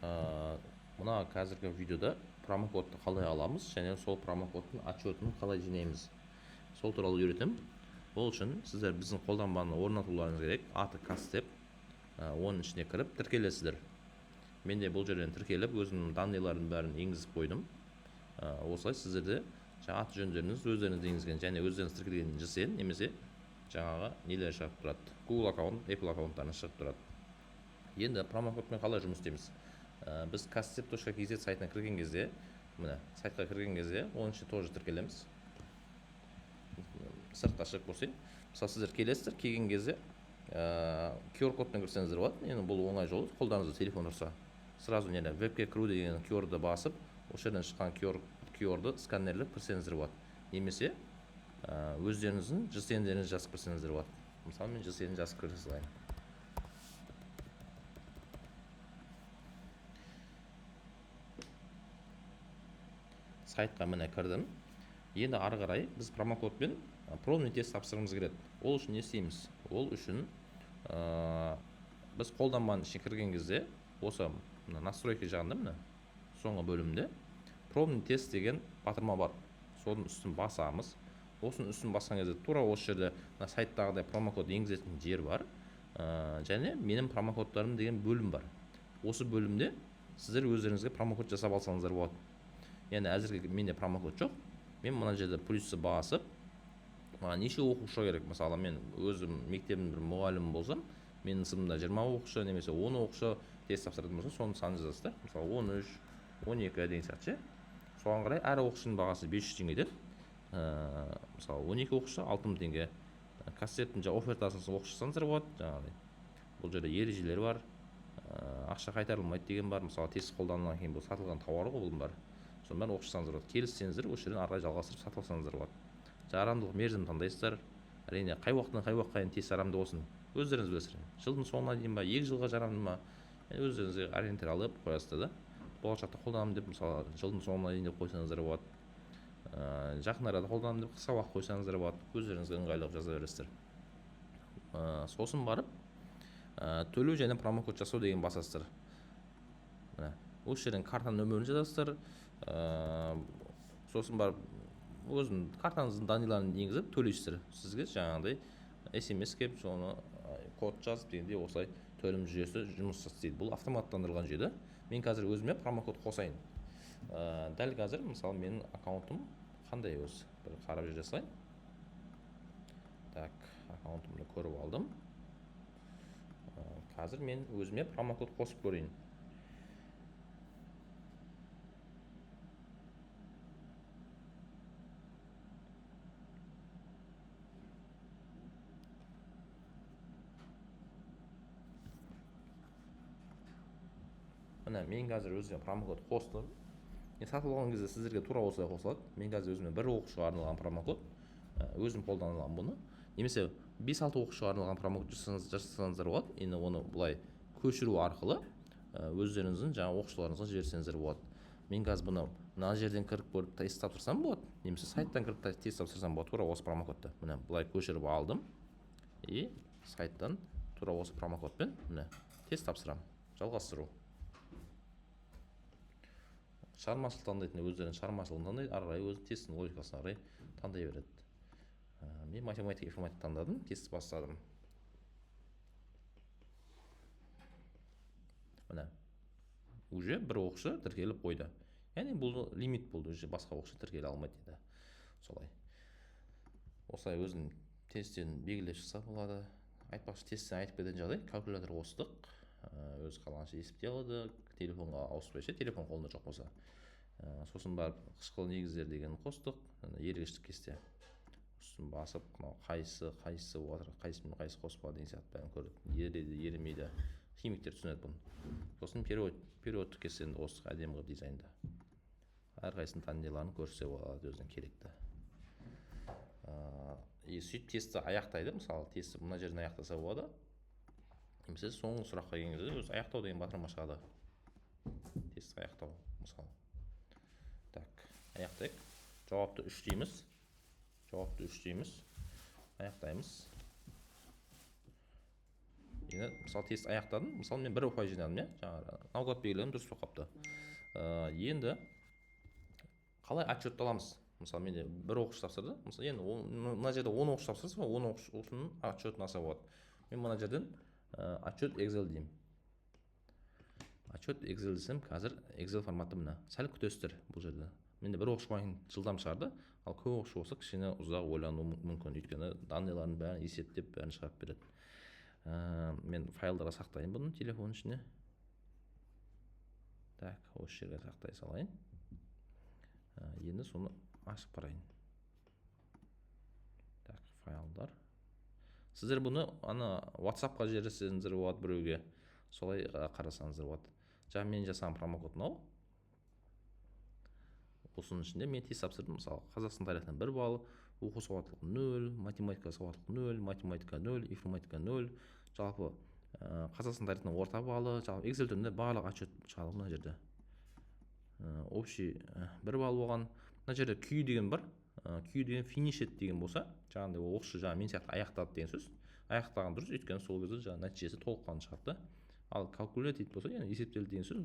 мына қазіргі видеода промокодты қалай аламыз және сол промокодтың отчетын қалай жинаймыз, сол туралы үйретемін. Ол үшін сіздер біздің қолданбаны орнатуларыңыз керек. Аты Кастеп. Оның ішіне кіріп тіркелесіздер. Мен де бұл жерден тіркеліп, өзімнің данныйларын бәрін енгізіп қойдым. Осылай сіздерде аты жөндеріңіз өздеріңіз енгізген және өздеріңіз тіркелген JSN немесе жаңағы нелер шығып тұрады. Google аккаунт, Apple аккаунттарына шығып тұрады. Енді промокодпен қалай жұмыс істейміз? Біз kastep.kz сайтына кірген кезде, міне сайтқа кірген кезде, оның ішіне тоже тіркелеміз. Сыртқа шығып көрсейін. Мысалы сіздер келесіздер, келген кезде QR кодпен кірсеңіздер болады. Енді бұл оңай жолы. Қолдарыңызда телефон тұрса, сразу вебке кіру деген QR-ды басып, осы жерден шыққан QR-ды сканерлеп кірсеңіздер болады. Немесе өздеріңіздің JSN-деріңізді жазып кірсеңіздер болады. Мысалы мен JSN-ді жазып кіре салайын. Сайтқа міне кірдім. Енді ары қарай біз промокодпен пробный тест тапсырғымыз келеді. Ол үшін не істейміз? Ол үшін біз қолданбаның ішіне кірген кезде осы настройки жағында міне соңғы бөлімде пробный тест деген батырма бар. Соның үстін басамыз. Осының үстін басқан кезде тура осы жерде сайттағыдай промокод енгізетін жер бар. Және менің промокодтарым деген бөлім бар. Осы бөлімде сіздер өздеріңізге промокод жасап алсаңыздар болады. Яғни әзірге менде промокод жоқ. Мен мына жерде плюсті басып, маған неше оқушы керек? Мысалы, мен өзім мектебімнің бір мұғалімі болсам, менің сыныбымда 20 оқушы немесе 10 оқушы тест тапсыратын болса, соның санын жазасыздар. Мысалы, 13, 12 деген сияқты. Соған қарай әр оқушының бағасы 500 теңге деді. Мысалы, 12 оқушы 6000 теңге. Кастептің офертасын оқышсаңыздар болады. Жаңағыдай. Бұл жерде ережелер бар. Ақша қайтарылмайды деген бар. Мысалы, тест қолданылғаннан кейін бұл сатылған тауар ғой, бұл бар. Соның бәрін оқысаңыздар болады. Келіссеңіздер, осы жерден ары қарай жалғастырып сатып алсаңыздар болады. Жарамдылық мерзімін таңдайсыздар. Әрине қай уақыттан қай уақытқа дейін тест жарамды болсын, өздеріңіз білесіздер. Жылдың соңына дейін ба, 2 жылға жарамды ма, өздеріңізге ориентир алып қоясыздар да. Болашақта қолданамын деп, мысалы, жылдың соңына дейін деп қойсаңыздар болады. Жақын арада қолданамын деп қысқа уақыт қойсаңыздар болады. Өздеріңізге ыңғайлы жаза бересіздер. Сосын барып төлеу және промокод жасау деген басасыздар. Міне осы жерден картаның нөмірін жазасыздар. Сосын барып өзінің картаңыздың данныйларын енгізіп төлейсіздер. Сізге жаңағыдай SMS келіп, соны код жазып дегенде осылай төлем жүйесі жұмыс істейді. Бұл автоматтандырылған жүйе. Мен қазір өзіме промокод қосайын. Дәл қазір мысалы менің аккаунтым қандай өзі? Бір қарап жүре салайын. Так, аккаунтымды көріп алдым. Қазір мен өзіме промокод қосып көрейін. Міне мен қазір өзіме промокод қостым. Сатып алған кезде сіздерге тура осылай қосылады. Мен қазір өзіме бір оқушыға арналған промокод, өзім қолданылған бұны. Немесе 5-6 оқушыға арналған промокод жасасаңыздар болады. Енді оны бұлай көшіру арқылы өздеріңіздің жаңа оқушыларыңызға жіберсеңіздер болады. Мен қазір бұны мына жерден кіріп көріп тест тапсырсам болады. Немесе сайттан кіріп тест тапсырсам болады. Тура осы промокодты міне бұлай көшіріп алдым. И сайттан тура осы промокодпен міне тест тапсырамын. Жалғастыру. Шығармашылық таңдайтын өздерінің шығармашылығын таңдайды, ары қарай өз тестінің логикасына қарай таңдай береді. Мен математика, информатика таңдадым, тестті бастадым. Міне, уже бір оқушы тіркеліп қойды. Яғни бұл лимит болды, уже басқа оқушы тіркеле алмайды деді. Солай. Осылай өзінің тесттерін белгілеп шықса болады. Айтпақшы, тесттен айтып кететін жағдай, калькулятор қостық. Өзі қалғанша есептей алады, телефонға ауыспайша, телефон қолында жоқ болса. Сосын барып қышқыл негіздер деген қостық, ергештік кесте. Сосын басып, қайсы отыр, қайсы қоспа деген сияқты бәрін көрдік. Ереді, еремейді, химиктер түсінеді бұны. Сосын периодтық кестені қостық, әдемі қылып дизайнда. Әрқайсының данныйларын көрсе болады өзінің керекті. Сөйтіп тестті аяқтайды, мысалы тестті мына жерден аяқтаса болады. Немесе соңғы сұраққа келген кезде өзі аяқтау деген батырма шығады. Тестті аяқтау, мысалы. Так, аяқтайық. Жауапты 3 дейміз. Аяқтаймыз. енді мысалы тест аяқтадым, мысалы мен 1 ұпай жинадым, иә, жаңағы наугад белгілерім дұрыс болып қапты. Енді қалай отчетталамыз? Мысалы менде 1 оқушы тапсырды, мысалы енді мына жерде 10 оқушы тапсырса 10 оқушының отчетін алса болады. Мен мына жерден отчет Excel деймін. Отчет Excel десем, қазір Excel форматы мына. Сәл күтесіздер бұл жерде. Менде 1 оқушы болған жылдам шығарды, ал көп оқушы болса кішкене ұзақ ойлану мүмкін, өйткені данныйларын бәрін есептеп бәрін шығарып береді. Мен файлдарға сақтайын бұны телефон ішіне. Так, осы жерге сақтай салайын. Енді соны ашып қарайын. Так, файлдар. Сіздер бұны WhatsApp-қа жіберсеңіздер болады біреуге. Солай қарасаңыздар болады. Жаңа мен жасаған промокод мынау. Осының ішінде мен тест тапсырдым, мысалы қазақстан тарихынан 1 балл, оқу сауаттылығы 0, математика сауаттылығы 0, математика 0, информатика 0, жалпы қазақстан тарихынан орта баллы, жалпы Excel түрінде барлық отчет шығады мына жерде. Общий 1 балл болған. Мына жерде Q деген бар. Q деген finished деген болса, жаңағыдай оқушы жаңа мен сияқты аяқтады деген сөз. Аяқтаған дұрыс, өйткені сол кезде жаңа нәтижесі толыққанды шығады. Ал calculated болса, яғни есептелді деген сөз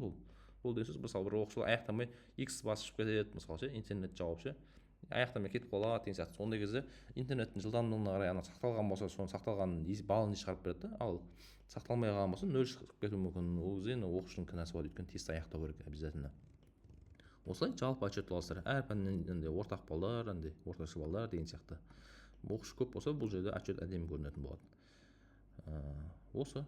бұл деген сөз, мысалы бір оқушы аяқтамай X басып кетеді, мысалы ше, интернет жауып ше, аяқтамай кетіп қалады деген сияқты. Сондай кезде интернеттің жылдамдығына қарай сақталған болса, соны сақталған балын шығарып береді да, ал сақталмай қалған болса 0 шығып кетуі мүмкін. Ол кезде оқушының кінәсі болады, өйткені тест аяқтау керек обязательно. Осылай жалпы отчет аласыздар. Әр пәннен ортақ балдар, орташа балдар деген сияқты. Оқушы көп болса, бұл жерде отчет әдемі көрінетін болады. Осы